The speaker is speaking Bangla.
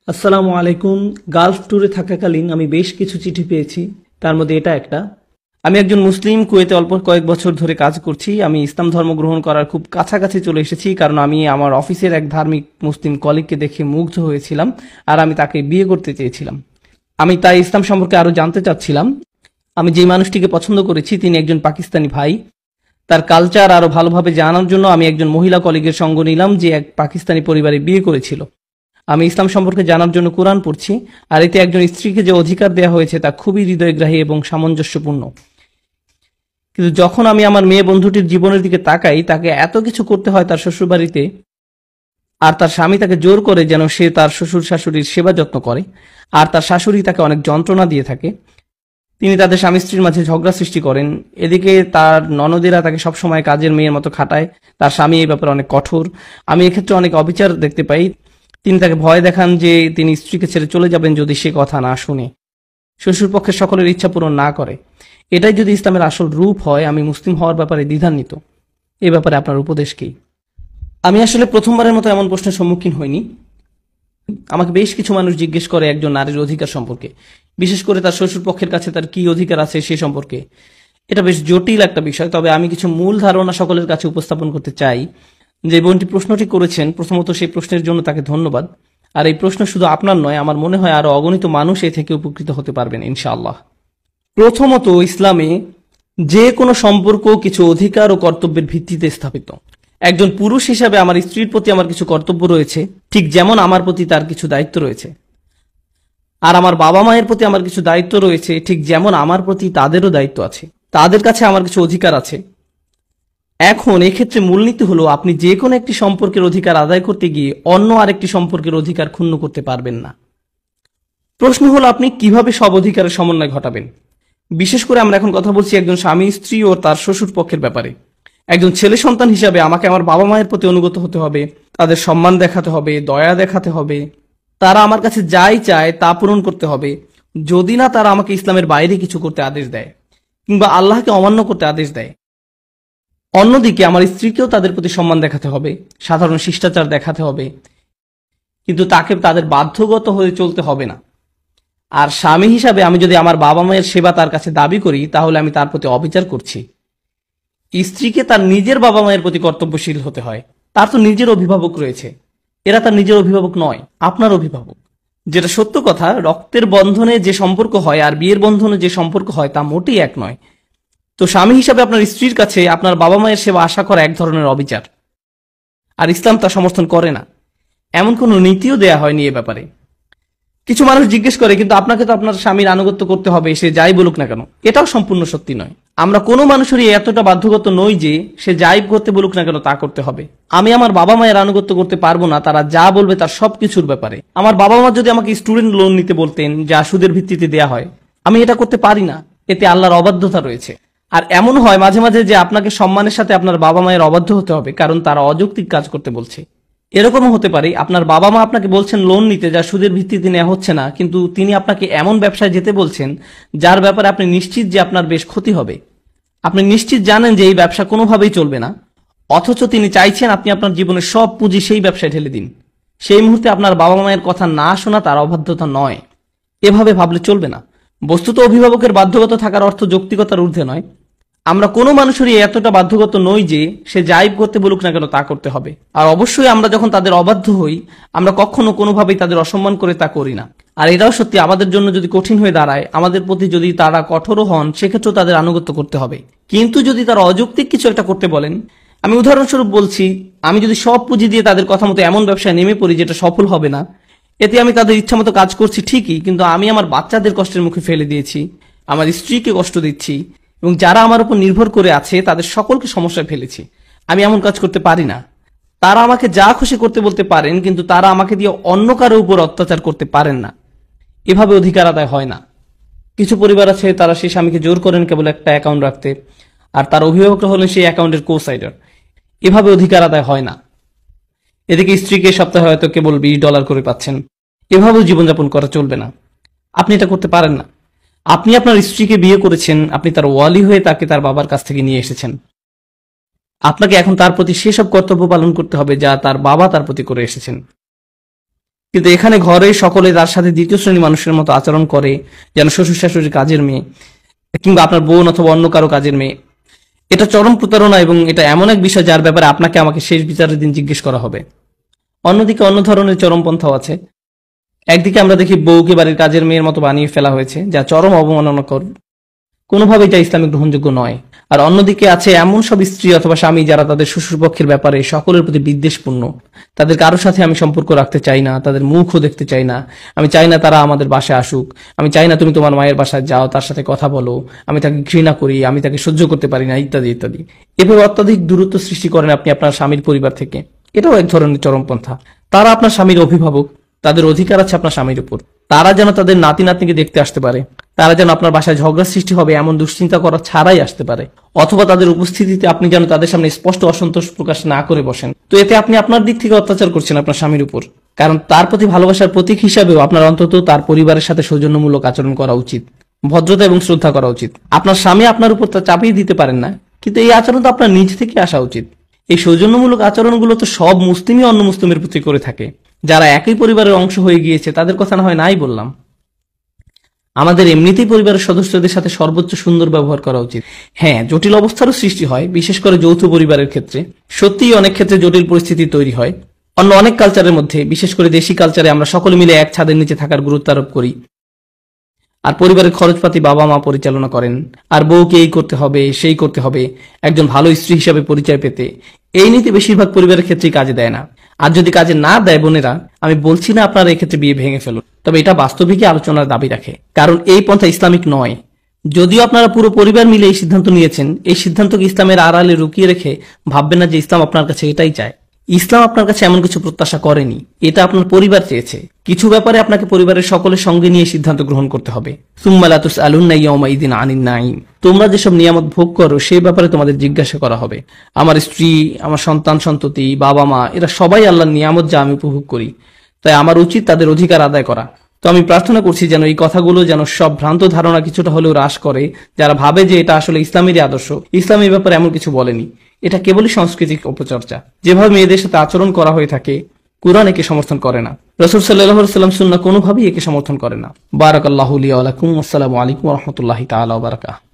আসসালামু আলাইকুম। গালফ ট্যুরে থাকাকালীন আমি বেশ কিছু চিঠি পেয়েছি, তার মধ্যে এটা একটা। আমি একজন মুসলিম, কুয়েতে অল্প কয়েক বছর ধরে কাজ করছি। আমি ইসলাম ধর্ম গ্রহণ করার খুব কাছাকাছি চলে এসেছি, কারণ আমি আমার অফিসের এক ধার্মিক মুসলিম কলিগকে দেখে মুগ্ধ হয়েছিলাম, আর আমি তাকে বিয়ে করতে চেয়েছিলাম। আমি তাই ইসলাম সম্পর্কে আরো জানতে চাচ্ছিলাম। আমি যে মানুষটিকে পছন্দ করেছি তিনি একজন পাকিস্তানি ভাই। তার কালচার আরো ভালোভাবে জানার জন্য আমি একজন মহিলা কলিগের সঙ্গ নিলাম, যে এক পাকিস্তানি পরিবারে বিয়ে করেছিল। আমি ইসলাম সম্পর্কে জানার জন্য কোরআন পড়ছি, আর এতে একজন স্ত্রীকে যে অধিকার দেওয়া হয়েছে তা খুবই হৃদয়গ্রাহী এবং সামঞ্জস্যপূর্ণ। কিন্তু যখন আমি আমার মেয়ে বন্ধুটির জীবনের দিকে তাকাই, তাকে এত কিছু করতে হয় তার শ্বশুরবাড়িতে, আর তার স্বামী তাকে জোর করে যেন সে তার শ্বশুর শাশুড়ির সেবা যত্ন করে, আর তার শাশুড়ি তাকে অনেক যন্ত্রণা দিয়ে থাকে। তিনি তাদের স্বামী স্ত্রীর মাঝে ঝগড়া সৃষ্টি করেন। এদিকে তার ননদেরা তাকে সবসময় কাজের মেয়ের মতো খাটায়। তার স্বামী এই ব্যাপারে অনেক কঠোর। আমি এক্ষেত্রে অনেক অবিচার দেখতে পাই। তিনি তাকে ভয় দেখান যে তিনি স্ত্রীকে ছেড়ে চলে যাবেন যদি সে কথা না শুনে, শ্বশুরপক্ষের সকলের ইচ্ছা পূরণ না করে। এটাই যদি ইসলামের আসল রূপ হয়, আমি মুসলিম হওয়ার ব্যাপারে দ্বিধান্বিত। এ ব্যাপারে আপনার উপদেশ কি? আমি আসলে প্রথমবারের মতো এমন প্রশ্নের সম্মুখীন হইনি। আমাকে বেশ কিছু মানুষ জিজ্ঞেস করে একজন নারীর অধিকার সম্পর্কে, বিশেষ করে তার শ্বশুরপক্ষের কাছে তার কি অধিকার আছে সে সম্পর্কে। এটা বেশ জটিল একটা বিষয়, তবে আমি কিছু মূল ধারণা সকলের কাছে উপস্থাপন করতে চাই। যে বোনটি প্রশ্নটি করেছেন, প্রথমত সেই প্রশ্নের জন্য তাকে ধন্যবাদ। আর এই প্রশ্ন শুধু আপনার নয়, আমার মনে হয় আরো অগণিত মানুষ এ থেকে উপকৃত হতে পারবেন ইনশাআল্লাহ। প্রথমত, ইসলামে যে কোনো সম্পর্ক কিছু অধিকার ও কর্তব্যের ভিত্তিতে স্থাপিত। একজন পুরুষ হিসাবে আমার স্ত্রীর প্রতি আমার কিছু কর্তব্য রয়েছে, ঠিক যেমন আমার প্রতি তার কিছু দায়িত্ব রয়েছে। আর আমার বাবা মায়ের প্রতি আমার কিছু দায়িত্ব রয়েছে, ঠিক যেমন আমার প্রতি তাদেরও দায়িত্ব আছে। তাদের কাছে আমার কিছু অধিকার আছে। এখন এক্ষেত্রে মূলনীতি হলো, আপনি যে কোনো একটি সম্পর্কের অধিকার আদায় করতে গিয়ে অন্য আরেকটি সম্পর্কের অধিকার ক্ষুণ্ণ করতে পারবেন না। প্রশ্ন হলো, আপনি কিভাবে সব অধিকারের সমন্বয় ঘটাবেন? বিশেষ করে আমরা এখন কথা বলছি একজন স্বামী স্ত্রী ও তার শ্বশুর পক্ষের ব্যাপারে। একজন ছেলে সন্তান হিসাবে আমাকে আমার বাবা মায়ের প্রতি অনুগত হতে হবে, তাদের সম্মান দেখাতে হবে, দয়া দেখাতে হবে। তারা আমার কাছে যাই চায় তা পূরণ করতে হবে, যদি না তারা আমাকে ইসলামের বাইরে কিছু করতে আদেশ দেয় কিংবা আল্লাহকে অমান্য করতে আদেশ দেয়। অন্যদিকে আমার স্ত্রীকেও তাদের প্রতি সম্মান দেখাতে হবে, সাধারণ শিষ্টাচার দেখাতে হবে, কিন্তু তাকে তাদের বাধ্যগত হয়ে চলতে হবে না। আর স্বামী হিসাবে আমি যদি আমার বাবা মায়ের সেবা তার কাছে দাবি করি, তাহলে আমি তার প্রতি অবিচার করছি। স্ত্রীকে তার নিজের বাবা মায়ের প্রতি কর্তব্যশীল হতে হয়। তার তো নিজের অভিভাবক রয়েছে, এরা তার নিজের অভিভাবক নয়, আপনার অভিভাবক। যেটা সত্য কথা, রক্তের বন্ধনে যে সম্পর্ক হয় আর বিয়ের বন্ধনে যে সম্পর্ক হয় তা মোটেই এক নয়। তো স্বামী হিসাবে আপনার স্ত্রীর কাছে আপনার বাবা মায়ের সেবা আশা করা এক ধরনের অবিচার, আর ইসলাম তা সমর্থন করে না। এমন কোনো নীতিও দেয়া হয়নি এ ব্যাপারে। কিছু মানুষ জিজ্ঞেস করে, কিন্তু আপনাকে তো আপনার স্বামীর আনুগত্য করতে হবে, সে যাই বলুক না কেন। এটাও সম্পূর্ণ সত্যি নয়। আমরা কোনো মানুষেরই এতটা বাধ্যগত নই যে সে যাই করতে বলুক না কেন তা করতে হবে। আমি আমার বাবা মায়ের আনুগত্য করতে পারবো না তারা যা বলবে তার সবকিছুর ব্যাপারে। আমার বাবা মা যদি আমাকে স্টুডেন্ট লোন নিতে বলতেন, যা সুদের ভিত্তিতে দেয়া হয়, আমি এটা করতে পারি না। এতে আল্লাহর অবাধ্যতা রয়েছে। আর এমন হয় মাঝে মাঝে যে আপনাকে সম্মানের সাথে আপনার বাবা মায়ের অবাধ্য হতে হবে, কারণ তারা অযৌক্তিক কাজ করতে বলছে। এরকমও হতে পারে আপনার বাবা মা আপনাকে বলছেন লোন নিতে, যা সুদের ভিত্তিতে নেওয়া হচ্ছে না, কিন্তু তিনি আপনাকে এমন ব্যবসায় যেতে বলছেন যার ব্যাপারে আপনি নিশ্চিত যে আপনার বেশ ক্ষতি হবে। আপনি নিশ্চিত জানেন যে এই ব্যবসা কোনোভাবেই চলবে না, অথচ তিনি চাইছেন আপনি আপনার জীবনের সব পুঁজি সেই ব্যবসায় ঢেলে দিন। সেই মুহূর্তে আপনার বাবা মায়ের কথা না শোনা তার অবাধ্যতা নয়। এভাবে ভাবলে চলবে না। বস্তুত অভিভাবকের বাধ্যগত থাকার অর্থ যৌক্তিকতার ঊর্ধ্বে নয়। আমরা কোনো মানুষেরই এতটা বাধ্যগত নই যে সে যাই করতে বলুক না কেন তা করতে হবে। আর অবশ্যই আমরা যখন তাদের অবাধ্য হই, আমরা কখনো কোনোভাবেই তাদের অসম্মান করে তা করি না। আর এটাও সত্যি, আমাদের জন্য যদি কঠিন হয়ে দাঁড়ায়, আমাদের প্রতি যদি তারা কঠোরও হন, সেক্ষেত্রেও তাদের আনুগত্য করতে হবে। কিন্তু যদি তারা অযৌক্তিক কিছু একটা করতে বলেন, আমি উদাহরণস্বরূপ বলছি, আমি যদি সব পুঁজি দিয়ে তাদের কথা মতো এমন ব্যবসায় নেমে পড়ি যেটা সফল হবে না, এতে আমি তাদের ইচ্ছা মতো কাজ করছি ঠিকই, কিন্তু আমি আমার বাচ্চাদের কষ্টের মুখে ফেলে দিয়েছি, আমার স্ত্রীকে কষ্ট দিচ্ছি, এবং যারা আমার উপর নির্ভর করে আছে তাদের সকলকে সমস্যায় ফেলেছি। আমি এমন কাজ করতে পারি না। তারা আমাকে যা খুশি করতে বলতে পারেন, কিন্তু তারা আমাকে দিয়ে অন্য কারো উপর অত্যাচার করতে পারেন না। এভাবে অধিকার আদায় হয় না। কিছু পরিবার আছে, তারা সেই স্বামীকে জোর করেন কেবল একটা অ্যাকাউন্ট রাখতে, আর তার অভিভাবকরা হলেন সেই অ্যাকাউন্টের কোসাইডার। এভাবে অধিকার আদায় হয় না। এদিকে স্ত্রীকে সপ্তাহে হয়তো কেবল $20 করে পাচ্ছেন। এভাবেও জীবনযাপন করা চলবে না। আপনি এটা করতে পারেন না। আপনি আপনার স্ত্রীকে বিয়ে করেছেন, আপনি তার ওয়ালি হয়ে তাকে তার বাবার কাছ থেকে নিয়ে এসেছেন। আপনাকে এখন তার প্রতি সেসব কর্তব্য পালন করতে হবে যা তার বাবা তার প্রতি করে এসেছেন। কিন্তু এখানে ঘরে সকলে তার সাথে দ্বিতীয় শ্রেণী মানুষের মতো আচরণ করে, যেন শ্বশুর শাশুড়ির কাজের মেয়ে কিংবা আপনার বোন অথবা অন্য কারো কাজের মেয়ে। এটা চরম প্রতারণা এবং এটা এমন এক বিষয় যার ব্যাপারে আপনাকে আমাকে শেষ বিচারের দিন জিজ্ঞেস করা হবে। অন্যদিকে অন্য ধরনের চরমপন্থাও আছে। একদিকে আমরা দেখি বউকে বাড়ির কাজের মেয়ের মতো বানিয়ে ফেলা হয়েছে, যা চরম অবমাননাকর, কোনোভাবেই যা ইসলামিক গ্রহণযোগ্য নয়। আর অন্যদিকে আছে এমন সব স্ত্রী অথবা স্বামী যারা তাদের শ্বশুরপক্ষের ব্যাপারে সকলের প্রতি বিদ্বেষপূর্ণ। তাদের কারোর সাথে আমি সম্পর্ক রাখতে চাই না, তাদের মুখও দেখতে চাই না, আমি চাই না তারা আমাদের বাসায় আসুক, আমি চাই না তুমি তোমার মায়ের বাসায় যাও, তার সাথে কথা বলো, আমি তাকে ঘৃণা করি, আমি তাকে সহ্য করতে পারি না, ইত্যাদি ইত্যাদি। এভাবে অত্যাধিক দূরত্ব সৃষ্টি করেন আপনি আপনার স্বামীর পরিবার থেকে। এটাও এক ধরনের চরমপন্থা। তারা আপনার স্বামীর অভিভাবক, তাদের অধিকার আছে আপনার স্বামীর উপর। তারা যেন তাদের নাতি নাতনিকে দেখতে আসতে পারে, তারা যেন আপনার বাসায় ঝগড়া সৃষ্টি হবে এমন দুশ্চিন্তা করা ছাড়াই আসতে পারে, অথবা তাদের উপস্থিতিতে আপনি যেন তাদের সামনে স্পষ্ট অসন্তোষ প্রকাশ না করে বসেন। তো এতে আপনি আপনার দিক থেকে অত্যাচার করছেন আপনার স্বামীর উপর, কারণ তার প্রতি ভালোবাসার প্রতীক হিসাবেও আপনার অন্তত তার পরিবারের সাথে সৌজন্যমূলক আচরণ করা উচিত, ভদ্রতা এবং শ্রদ্ধা করা উচিত। আপনার স্বামী আপনার উপর তা চাপিয়ে দিতে পারেন না, কিন্তু এই আচরণ তো আপনার নিজ থেকে আসা উচিত। এই সৌজন্যমূলক আচরণগুলো তো সব মুসলিমই অন্য মুসলিমের প্রতি করে থাকে। যারা একই পরিবারের অংশ হয়ে গিয়েছে তাদের কথা না হয় নাই বললাম, আমাদের এমনিতেই পরিবারের সদস্যদের সাথে সর্বোচ্চ সুন্দর ব্যবহার করা উচিত। হ্যাঁ, জটিল অবস্থারও সৃষ্টি হয়, বিশেষ করে যৌথ পরিবারের ক্ষেত্রে। সত্যিই অনেক ক্ষেত্রে জটিল পরিস্থিতি তৈরি হয়। অন্য অনেক কালচারের মধ্যে, বিশেষ করে দেশি কালচারে, আমরা সকলে মিলে এক ছাদের নিচে থাকার গুরুত্ব আরোপ করি, আর পরিবারের খরচপাতি বাবা মা পরিচালনা করেন, আর বউকে এই করতে হবে সেই করতে হবে একজন ভালো স্ত্রী হিসাবে পরিচয় পেতে। এই নীতি বেশিরভাগ পরিবারের ক্ষেত্রেই কাজে দেয় না। আর যদি কাজে না দেয় বোনেরা, আমি বলছি না আপনারা এক্ষেত্রে বিয়ে ভেঙে ফেলুন, তবে এটা বাস্তবিকই আলোচনার দাবি রাখে, কারণ এই পন্থা ইসলামিক নয়। যদিও আপনারা পুরো পরিবার মিলে এই সিদ্ধান্ত নিয়েছেন, এই সিদ্ধান্তকে ইসলামের আড়ালে লুকিয়ে রেখে ভাববেন না যে ইসলাম আপনার কাছে এটাই চায়। ইসলাম আপনার কাছে এমন কিছু প্রত্যাশা করেনি, এটা আপনার পরিবার চেয়েছে। কিছু ব্যাপারে আপনাকে পরিবারের সকলের সঙ্গে নিয়ে সিদ্ধান্ত গ্রহণ করতে হবে। সুম্মা লা তুসআলুন্না ইয়াওমাইযিন আনিন নাঈম। তোমরা যেসব নিয়ামত ভোগ করো সেই ব্যাপারে তোমাদের জিজ্ঞাসা করা হবে। আমার স্ত্রী, আমার সন্তান সন্ততি, বাবা মা, এরা সবাই আল্লাহর নিয়ামত যা আমি উপভোগ করি, তাই আমার উচিত তাদের অধিকার আদায় করা। তো আমি প্রার্থনা করছি যেন এই কথাগুলো যেন সব ভ্রান্ত ধারণা কিছুটা হলেও হ্রাস করে, যারা ভাবে যে এটা আসলে ইসলামেরই আদর্শ। ইসলামের ব্যাপারে এমন কিছু বলেনি, এটা কেবলই সাংস্কৃতিক অপচর্চা। যেভাবে মেয়েদের সাথে আচরণ করা হয়ে থাকে, কুরআন একে সমর্থন করে না, রাসূল সাল্লাল্লাহু আলাইহি ওয়াসাল্লাম সুন্নাহ কোনোভাবেই একে সমর্থন করে না। বারাকাল্লাহু লি ওয়া লাকুম। আসসালামু আলাইকুম ওয়া রাহমাতুল্লাহি তাআলা ওয়া বারাকাতুহু।